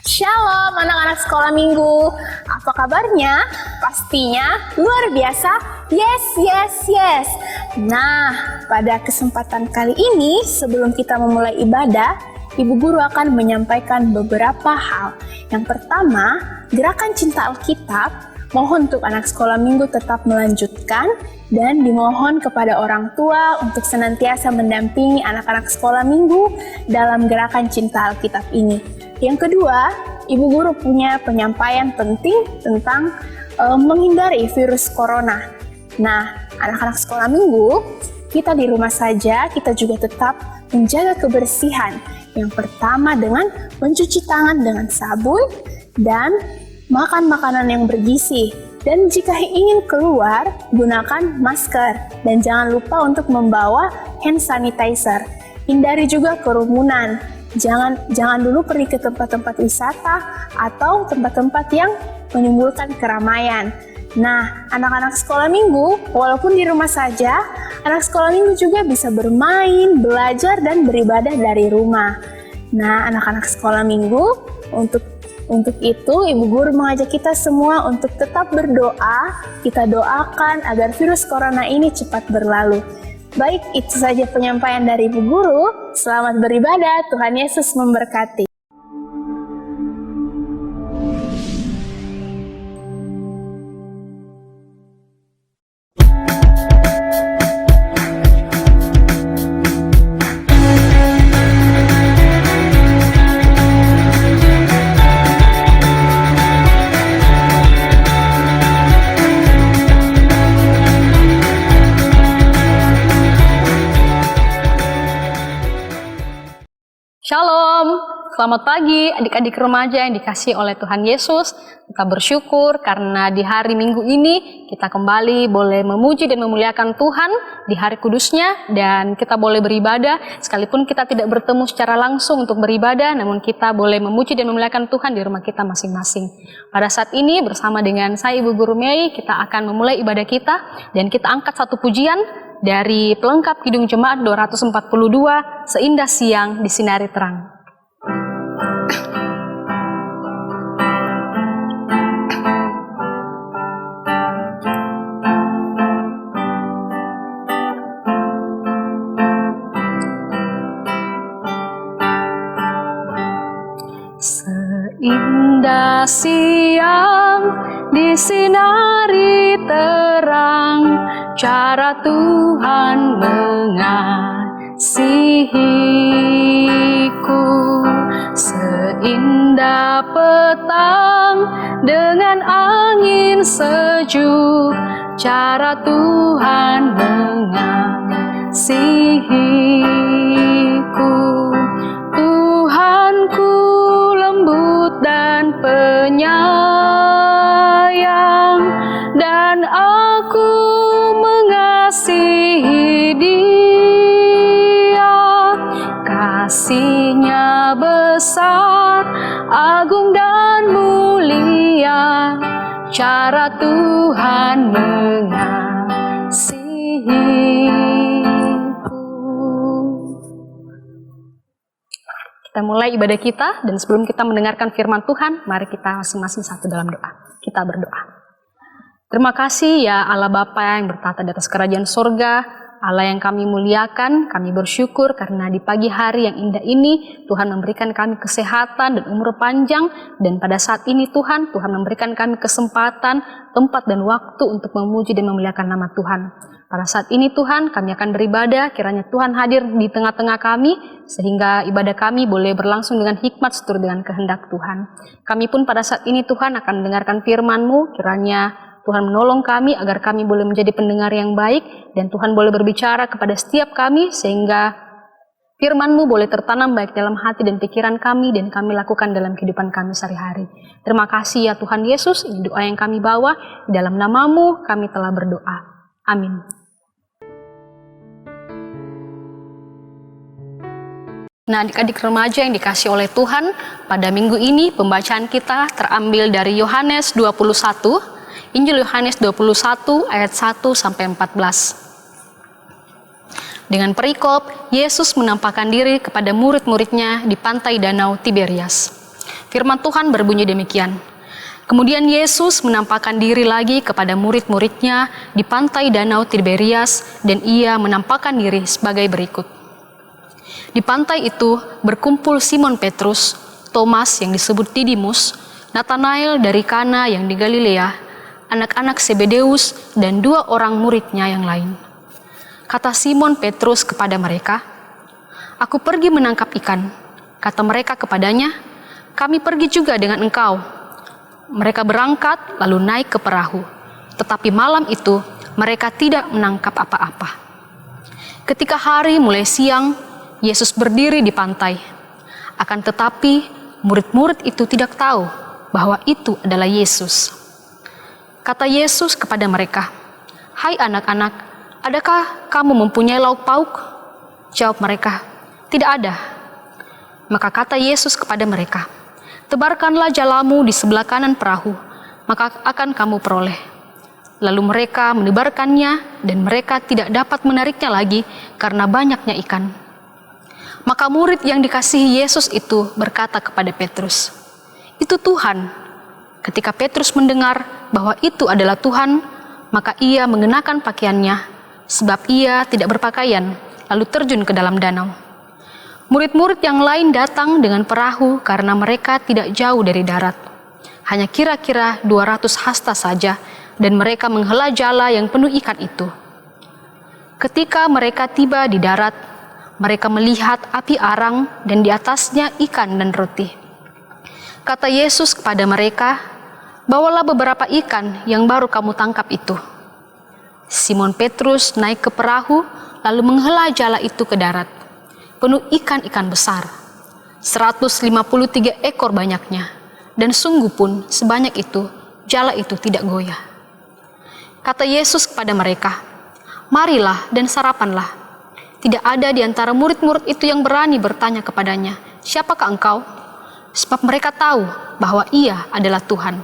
Shalom anak-anak sekolah minggu. Apa kabarnya? Pastinya luar biasa. Yes. Nah, pada kesempatan kali ini sebelum kita memulai ibadah, Ibu Guru akan menyampaikan beberapa hal. Yang pertama, gerakan cinta Alkitab. Mohon untuk anak sekolah minggu tetap melanjutkan dan dimohon kepada orang tua untuk senantiasa mendampingi anak-anak sekolah minggu dalam gerakan cinta Alkitab ini. Yang kedua, Ibu Guru punya penyampaian penting tentang menghindari virus corona. Nah, anak-anak sekolah minggu, kita di rumah saja, kita juga tetap menjaga kebersihan. Yang pertama dengan mencuci tangan dengan sabun dan makan makanan yang bergizi. Dan jika ingin keluar, gunakan masker. Dan jangan lupa untuk membawa hand sanitizer. Hindari juga kerumunan. Jangan dulu pergi ke tempat-tempat wisata atau tempat-tempat yang menimbulkan keramaian. Nah, anak-anak sekolah minggu, walaupun di rumah saja, anak sekolah minggu juga bisa bermain, belajar, dan beribadah dari rumah. Nah, anak-anak sekolah minggu, untuk itu Ibu Guru mengajak kita semua untuk tetap berdoa. Kita doakan agar virus corona ini cepat berlalu. Baik, itu saja penyampaian dari Ibu Guru. Selamat beribadah, Tuhan Yesus memberkati. Shalom, selamat pagi adik-adik remaja yang dikasihi oleh Tuhan Yesus. Kita bersyukur karena di hari Minggu ini kita kembali boleh memuji dan memuliakan Tuhan di hari kudusnya, dan kita boleh beribadah sekalipun kita tidak bertemu secara langsung untuk beribadah, namun kita boleh memuji dan memuliakan Tuhan di rumah kita masing-masing. Pada saat ini bersama dengan saya Ibu Guru Mei, kita akan memulai ibadah kita dan kita angkat satu pujian dari pelengkap Kidung Jemaat 242, Seindah Siang Disinari Terang. Seindah siang disinari terang, cara Tuhan mengasihiku. Seindah petang dengan angin sejuk, cara Tuhan mengasihiku. Tuhanku lembut dan penyayang, dan aku mengasihi Dia. Kasih-Nya besar, agung dan mulia, cara Tuhan mengasihiku. Kita mulai ibadah kita, dan sebelum kita mendengarkan firman Tuhan, mari kita masing-masing satu dalam doa. Kita berdoa. Terima kasih ya Allah Bapa yang bertata di atas kerajaan sorga, Allah yang kami muliakan. Kami bersyukur karena di pagi hari yang indah ini Tuhan memberikan kami kesehatan dan umur panjang, dan pada saat ini Tuhan memberikan kami kesempatan, tempat dan waktu untuk memuji dan memuliakan nama Tuhan. Pada saat ini Tuhan, kami akan beribadah, kiranya Tuhan hadir di tengah-tengah kami, sehingga ibadah kami boleh berlangsung dengan hikmat seturut dengan kehendak Tuhan. Kami pun pada saat ini Tuhan akan mendengarkan firman-Mu, kiranya Tuhan menolong kami agar kami boleh menjadi pendengar yang baik, dan Tuhan boleh berbicara kepada setiap kami, sehingga firman-Mu boleh tertanam baik dalam hati dan pikiran kami, dan kami lakukan dalam kehidupan kami sehari-hari. Terima kasih ya Tuhan Yesus, ini doa yang kami bawa, dalam nama-Mu kami telah berdoa. Amin. Nah, adik-adik remaja yang dikasih oleh Tuhan, pada minggu ini pembacaan kita terambil dari Yohanes 21, Injil Yohanes 21 ayat 1 sampai 14. Dengan perikop, Yesus menampakkan diri kepada murid-muridnya di pantai danau Tiberias. Firman Tuhan berbunyi demikian. Kemudian Yesus menampakkan diri lagi kepada murid-muridnya di pantai Danau Tiberias, dan ia menampakkan diri sebagai berikut. Di pantai itu berkumpul Simon Petrus, Thomas yang disebut Didimus, Nathanael dari Kana yang di Galilea, anak-anak Zebedeus, dan 2 orang muridnya yang lain. Kata Simon Petrus kepada mereka, "Aku pergi menangkap ikan." Kata mereka kepadanya, "Kami pergi juga dengan engkau." Mereka berangkat lalu naik ke perahu, tetapi malam itu mereka tidak menangkap apa-apa. Ketika hari mulai siang, Yesus berdiri di pantai. Akan tetapi murid-murid itu tidak tahu bahwa itu adalah Yesus. Kata Yesus kepada mereka, "Hai anak-anak, adakah kamu mempunyai lauk pauk?" Jawab mereka, "Tidak ada." Maka kata Yesus kepada mereka, "Tebarkanlah jalamu di sebelah kanan perahu, maka akan kamu peroleh." Lalu mereka menebarkannya, dan mereka tidak dapat menariknya lagi karena banyaknya ikan. Maka murid yang dikasihi Yesus itu berkata kepada Petrus, "Itu Tuhan." Ketika Petrus mendengar bahwa itu adalah Tuhan, maka ia mengenakan pakaiannya, sebab ia tidak berpakaian, lalu terjun ke dalam danau. Murid-murid yang lain datang dengan perahu karena mereka tidak jauh dari darat. Hanya kira-kira 200 hasta saja, dan mereka menghela jala yang penuh ikan itu. Ketika mereka tiba di darat, mereka melihat api arang dan di atasnya ikan dan roti. Kata Yesus kepada mereka, "Bawalah beberapa ikan yang baru kamu tangkap itu." Simon Petrus naik ke perahu lalu menghela jala itu ke darat, penuh ikan-ikan besar, 153 ekor banyaknya, dan sungguh pun sebanyak itu, jala itu tidak goyah. Kata Yesus kepada mereka, "Marilah dan sarapanlah." Tidak ada di antara murid-murid itu yang berani bertanya kepadanya, "Siapakah engkau?" Sebab mereka tahu bahwa ia adalah Tuhan.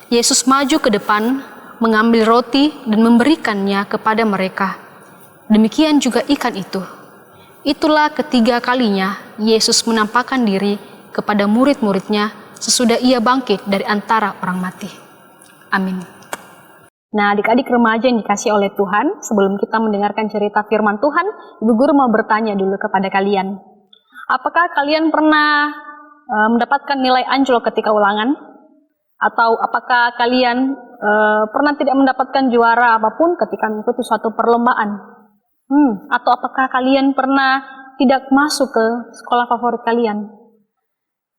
Yesus maju ke depan, mengambil roti dan memberikannya kepada mereka. Demikian juga ikan itu. Itulah ketiga kalinya Yesus menampakkan diri kepada murid-muridnya sesudah ia bangkit dari antara orang mati. Amin. Nah, adik-adik remaja yang dikasih oleh Tuhan, sebelum kita mendengarkan cerita firman Tuhan, Ibu Guru mau bertanya dulu kepada kalian. Apakah kalian pernah mendapatkan nilai anjlok ketika ulangan? Atau apakah kalian pernah tidak mendapatkan juara apapun ketika mengikuti suatu perlombaan? Atau apakah kalian pernah tidak masuk ke sekolah favorit kalian?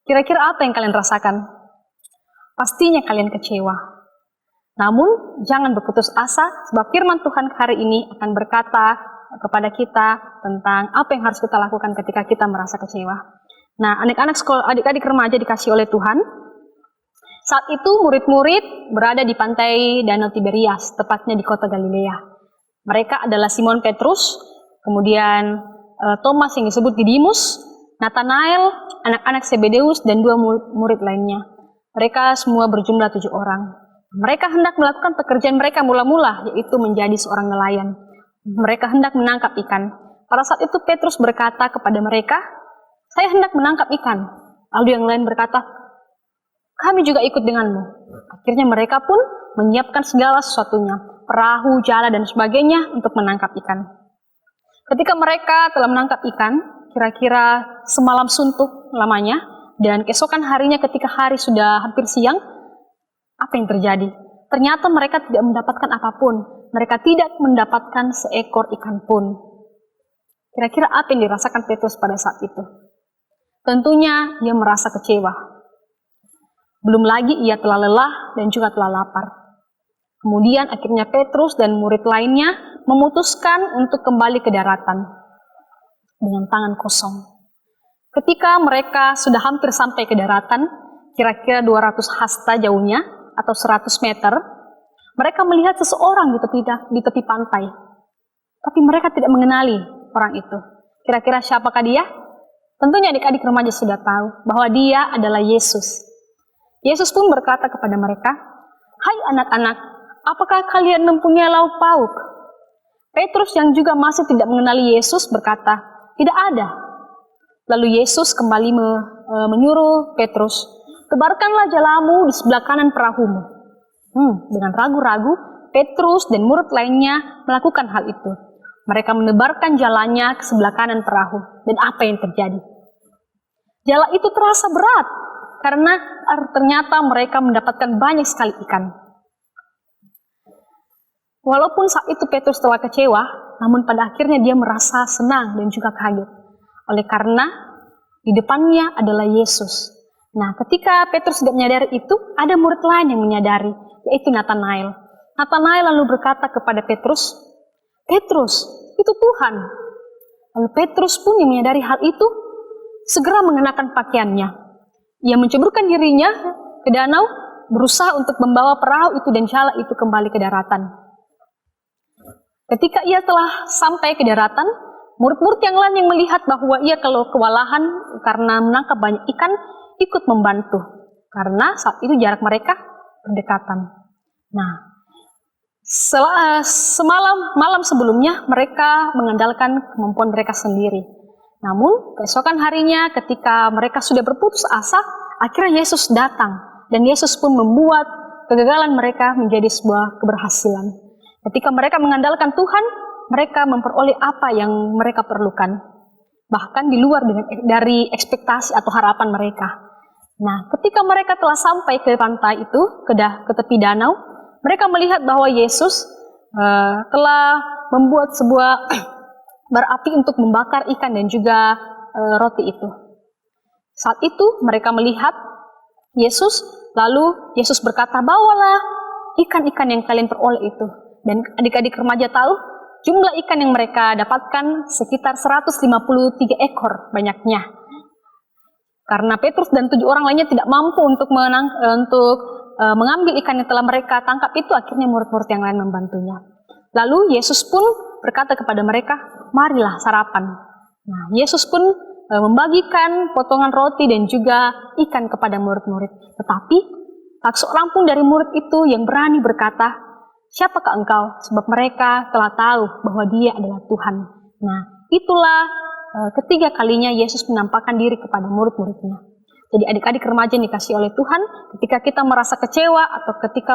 Kira-kira apa yang kalian rasakan? Pastinya kalian kecewa. Namun, jangan berputus asa, sebab firman Tuhan hari ini akan berkata kepada kita tentang apa yang harus kita lakukan ketika kita merasa kecewa. Nah, anak-anak sekolah, adik-adik remaja dikasih oleh Tuhan. Saat itu murid-murid berada di pantai Danau Tiberias, tepatnya di kota Galilea. Mereka adalah Simon Petrus, kemudian Thomas yang disebut Didimus, Nathanael, anak-anak Zebedeus, dan 2 murid lainnya. Mereka semua berjumlah 7 orang. Mereka hendak melakukan pekerjaan mereka mula-mula, yaitu menjadi seorang nelayan. Mereka hendak menangkap ikan. Pada saat itu Petrus berkata kepada mereka, "Saya hendak menangkap ikan." Lalu yang lain berkata, "Kami juga ikut denganmu." Akhirnya mereka pun menyiapkan segala sesuatunya, perahu, jala, dan sebagainya untuk menangkap ikan. Ketika mereka telah menangkap ikan, kira-kira semalam suntuk lamanya, dan keesokan harinya ketika hari sudah hampir siang, apa yang terjadi? Ternyata mereka tidak mendapatkan apapun. Mereka tidak mendapatkan seekor ikan pun. Kira-kira apa yang dirasakan Petrus pada saat itu? Tentunya ia merasa kecewa. Belum lagi ia telah lelah dan juga telah lapar. Kemudian akhirnya Petrus dan murid lainnya memutuskan untuk kembali ke daratan dengan tangan kosong. Ketika mereka sudah hampir sampai ke daratan, kira-kira 200 hasta jauhnya atau 100 meter, mereka melihat seseorang di tepi pantai. Tapi mereka tidak mengenali orang itu. Kira-kira siapakah dia? Tentunya adik-adik remaja sudah tahu bahwa dia adalah Yesus. Yesus pun berkata kepada mereka, "Hai anak-anak, apakah kalian mempunyai lauk pauk?" Petrus yang juga masih tidak mengenali Yesus berkata, "Tidak ada." Lalu Yesus kembali menyuruh Petrus tebarkanlah jalamu di sebelah kanan perahumu. Dengan ragu-ragu, Petrus dan murid lainnya melakukan hal itu. Mereka menebarkan jalannya ke sebelah kanan perahu. Dan apa yang terjadi? Jala itu terasa berat, karena ternyata mereka mendapatkan banyak sekali ikan. Walaupun saat itu Petrus telah kecewa, namun pada akhirnya dia merasa senang dan juga kaget. Oleh karena di depannya adalah Yesus. Nah, ketika Petrus tidak menyadari itu, ada murid lain yang menyadari, yaitu Nathanael. Nathanael lalu berkata kepada Petrus, "Petrus, itu Tuhan." Lalu Petrus pun yang menyadari hal itu, segera mengenakan pakaiannya. Ia menceburkan dirinya ke danau, berusaha untuk membawa perahu itu dan jala itu kembali ke daratan. Ketika ia telah sampai ke daratan, murid-murid yang lain yang melihat bahwa ia kalau kewalahan karena menangkap banyak ikan, ikut membantu. Karena saat itu jarak mereka berdekatan. Nah, malam sebelumnya mereka mengandalkan kemampuan mereka sendiri. Namun, keesokan harinya ketika mereka sudah berputus asa, akhirnya Yesus datang. Dan Yesus pun membuat kegagalan mereka menjadi sebuah keberhasilan. Ketika mereka mengandalkan Tuhan, mereka memperoleh apa yang mereka perlukan. Bahkan di luar dari ekspektasi atau harapan mereka. Nah, ketika mereka telah sampai ke pantai itu, ke tepi danau, mereka melihat bahwa Yesus telah membuat sebuah berapi untuk membakar ikan dan juga roti itu. Saat itu mereka melihat Yesus, lalu Yesus berkata, "Bawalah ikan-ikan yang kalian peroleh itu." Dan adik-adik remaja tahu, jumlah ikan yang mereka dapatkan sekitar 153 ekor banyaknya. Karena Petrus dan 7 orang lainnya tidak mampu untuk mengambil ikan yang telah mereka tangkap itu, akhirnya murid-murid yang lain membantunya. Lalu Yesus pun berkata kepada mereka, "Marilah sarapan." Nah, Yesus pun membagikan potongan roti dan juga ikan kepada murid-murid. Tetapi tak seorang pun dari murid itu yang berani berkata, "Siapakah engkau?" Sebab mereka telah tahu bahwa dia adalah Tuhan. Nah, itulah ketiga kalinya Yesus menampakkan diri kepada murid-muridnya. Jadi adik-adik remaja yang dikasih oleh Tuhan, ketika kita merasa kecewa atau ketika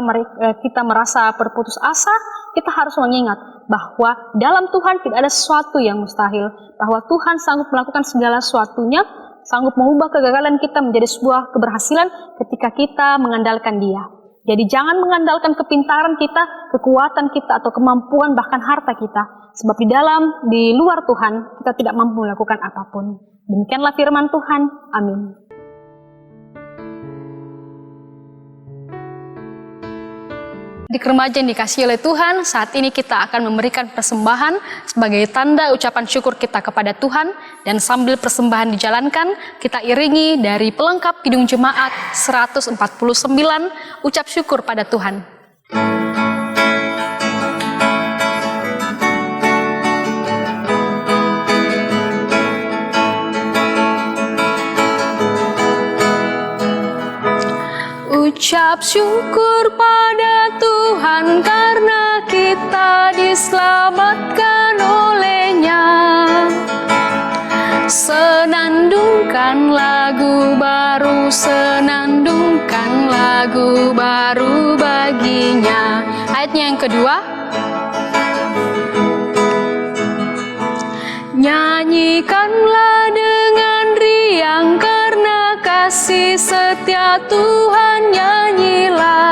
kita merasa berputus asa, kita harus mengingat bahwa dalam Tuhan tidak ada sesuatu yang mustahil. Bahwa Tuhan sanggup melakukan segala sesuatunya, sanggup mengubah kegagalan kita menjadi sebuah keberhasilan ketika kita mengandalkan Dia. Jadi jangan mengandalkan kepintaran kita, kekuatan kita, atau kemampuan bahkan harta kita. Sebab di luar Tuhan, kita tidak mampu melakukan apapun. Demikianlah firman Tuhan. Amin. Di remaja yang dikasihi oleh Tuhan, saat ini kita akan memberikan persembahan sebagai tanda ucapan syukur kita kepada Tuhan. Dan sambil persembahan dijalankan, kita iringi dari pelengkap Kidung Jemaat 149, ucap syukur pada Tuhan. Ucap syukur pada Tuhan karena kita diselamatkan oleh-Nya. Senandungkan lagu baru, senandungkan lagu baru bagi-Nya. Ayatnya yang kedua. Nyanyikanlah dengan riang karena kasih setia Tuhan, nyanyilah.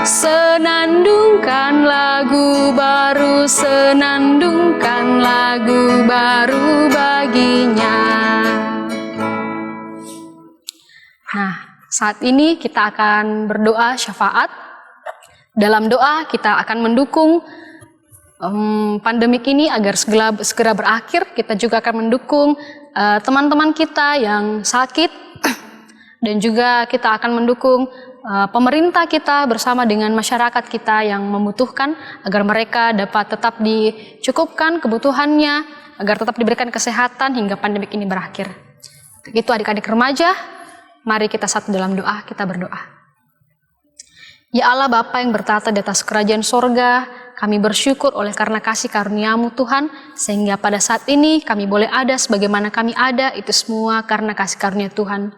Senandungkan lagu baru, senandungkan lagu baru bagi-Nya. Nah, saat ini kita akan berdoa syafaat. Dalam doa kita akan mendukung pandemik ini agar segera berakhir. Kita juga akan mendukung teman-teman kita yang sakit, dan juga kita akan mendukung pemerintah kita bersama dengan masyarakat kita yang membutuhkan, agar mereka dapat tetap dicukupkan kebutuhannya, agar tetap diberikan kesehatan hingga pandemik ini berakhir. Itu adik-adik remaja, mari kita satu dalam doa, kita berdoa. Ya Allah Bapa yang bertata di atas kerajaan sorga, kami bersyukur oleh karena kasih karunia-Mu Tuhan, sehingga pada saat ini kami boleh ada sebagaimana kami ada, itu semua karena kasih karunia Tuhan.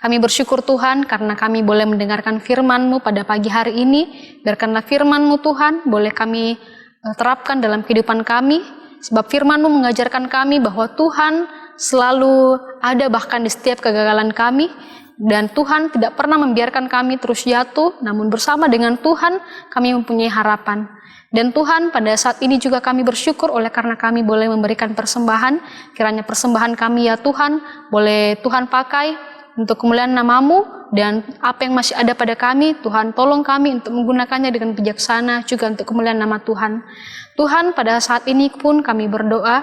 Kami bersyukur Tuhan karena kami boleh mendengarkan firman-Mu pada pagi hari ini. Biarkanlah firman-Mu Tuhan boleh kami terapkan dalam kehidupan kami. Sebab firman-Mu mengajarkan kami bahwa Tuhan selalu ada bahkan di setiap kegagalan kami. Dan Tuhan tidak pernah membiarkan kami terus jatuh, namun bersama dengan Tuhan kami mempunyai harapan. Dan Tuhan, pada saat ini juga kami bersyukur oleh karena kami boleh memberikan persembahan. Kiranya persembahan kami ya Tuhan, boleh Tuhan pakai untuk kemuliaan nama-Mu, dan apa yang masih ada pada kami, Tuhan tolong kami untuk menggunakannya dengan bijaksana juga untuk kemuliaan nama Tuhan. Tuhan, pada saat ini pun kami berdoa,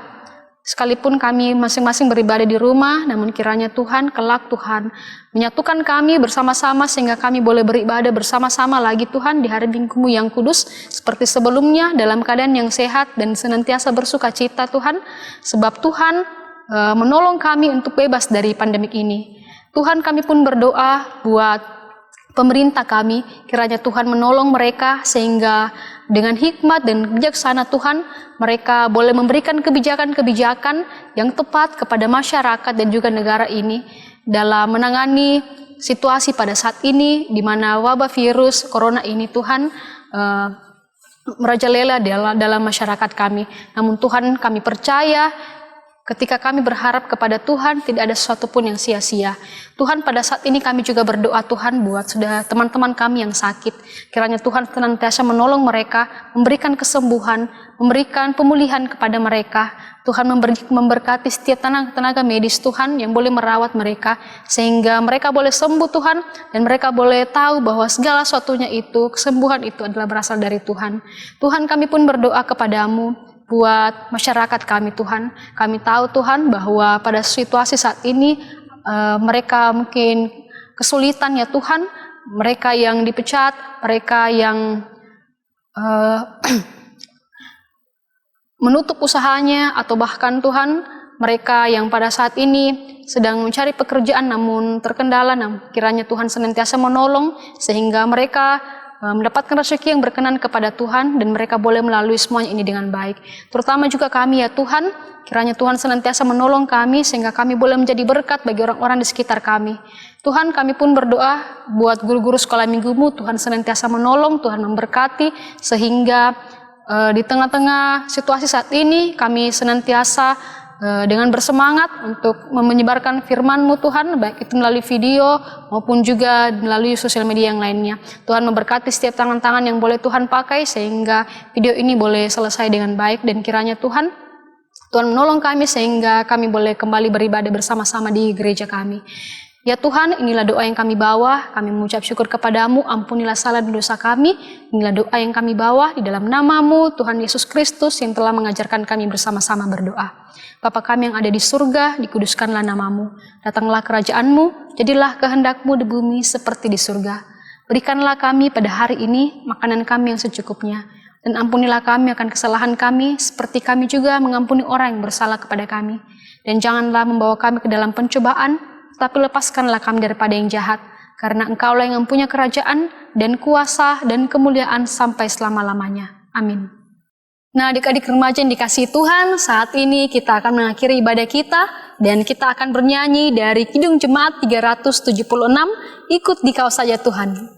sekalipun kami masing-masing beribadah di rumah, namun kiranya Tuhan, kelak Tuhan menyatukan kami bersama-sama sehingga kami boleh beribadah bersama-sama lagi Tuhan di hari Minggu-Mu yang kudus, seperti sebelumnya dalam keadaan yang sehat dan senantiasa bersuka cita Tuhan, sebab Tuhan menolong kami untuk bebas dari pandemik ini. Tuhan, kami pun berdoa buat pemerintah kami, kiranya Tuhan menolong mereka sehingga dengan hikmat dan bijaksana Tuhan, mereka boleh memberikan kebijakan-kebijakan yang tepat kepada masyarakat dan juga negara ini dalam menangani situasi pada saat ini di mana wabah virus corona ini Tuhan merajalela dalam masyarakat kami. Namun Tuhan, kami percaya ketika kami berharap kepada Tuhan, tidak ada sesuatu pun yang sia-sia. Tuhan, pada saat ini kami juga berdoa Tuhan buat sudah teman-teman kami yang sakit. Kiranya Tuhan senantiasa menolong mereka, memberikan kesembuhan, memberikan pemulihan kepada mereka. Tuhan memberkati setiap tenaga medis Tuhan yang boleh merawat mereka, sehingga mereka boleh sembuh Tuhan, dan mereka boleh tahu bahwa segala sesuatunya itu, kesembuhan itu adalah berasal dari Tuhan. Tuhan, kami pun berdoa kepadamu buat masyarakat kami Tuhan. Kami tahu Tuhan bahwa pada situasi saat ini mereka mungkin kesulitan ya Tuhan. Mereka yang dipecat, mereka yang menutup usahanya, atau bahkan Tuhan mereka yang pada saat ini sedang mencari pekerjaan namun terkendala. Kiranya Tuhan senantiasa menolong sehingga mereka mendapatkan rezeki yang berkenan kepada Tuhan dan mereka boleh melalui semuanya ini dengan baik. Terutama juga kami ya Tuhan, kiranya Tuhan senantiasa menolong kami sehingga kami boleh menjadi berkat bagi orang-orang di sekitar kami. Tuhan, kami pun berdoa buat guru-guru sekolah minggu-Mu, Tuhan senantiasa menolong, Tuhan memberkati sehingga di tengah-tengah situasi saat ini kami senantiasa dengan bersemangat untuk menyebarkan firman-Mu Tuhan, baik itu melalui video maupun juga melalui sosial media yang lainnya. Tuhan memberkati setiap tangan-tangan yang boleh Tuhan pakai sehingga video ini boleh selesai dengan baik, dan kiranya Tuhan menolong kami sehingga kami boleh kembali beribadah bersama-sama di gereja kami. Ya Tuhan, inilah doa yang kami bawa, kami mengucap syukur kepadamu, ampunilah salah dan dosa kami. Inilah doa yang kami bawa di dalam nama-Mu, Tuhan Yesus Kristus yang telah mengajarkan kami bersama-sama berdoa. Bapa kami yang ada di surga, dikuduskanlah nama-Mu. Datanglah kerajaan-Mu, jadilah kehendak-Mu di bumi seperti di surga. Berikanlah kami pada hari ini makanan kami yang secukupnya. Dan ampunilah kami akan kesalahan kami, seperti kami juga mengampuni orang yang bersalah kepada kami. Dan janganlah membawa kami ke dalam pencobaan, tapi lepaskanlah kami daripada yang jahat, karena Engkaulah yang mempunyai kerajaan dan kuasa dan kemuliaan sampai selama-lamanya. Amin. Nah, adik-adik remaja yang dikasihi Tuhan, saat ini kita akan mengakhiri ibadah kita, dan kita akan bernyanyi dari Kidung Jemaat 376, Ikut Dikau Saja Tuhan.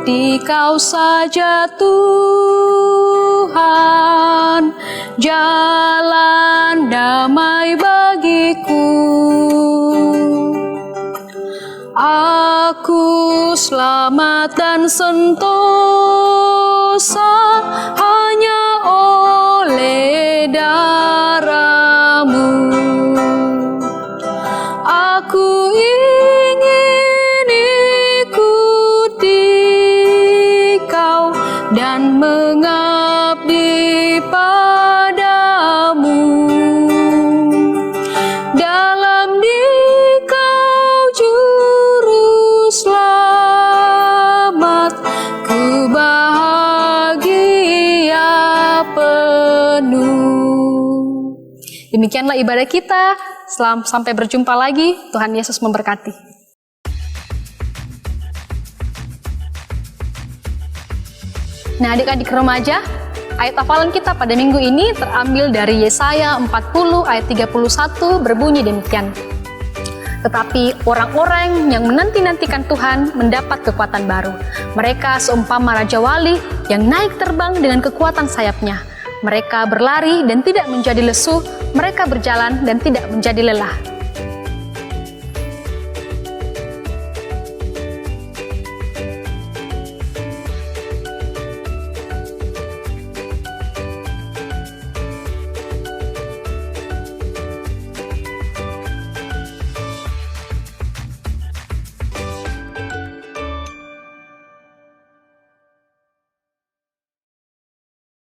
Dikau saja Tuhan, jalan damai bagiku. Aku selamat dan sentosa hanya oleh darah-Mu. Aku dan mengabdi padamu. Dalam Dikau juru selamat, ku bahagia. Demikianlah ibadah kita. Sampai berjumpa lagi. Tuhan Yesus memberkati. Nah, adik-adik remaja, ayat hafalan kita pada minggu ini terambil dari Yesaya 40 ayat 31 berbunyi demikian. Tetapi orang-orang yang menanti-nantikan Tuhan mendapat kekuatan baru. Mereka seumpama Raja Wali yang naik terbang dengan kekuatan sayapnya. Mereka berlari dan tidak menjadi lesu, mereka berjalan dan tidak menjadi lelah.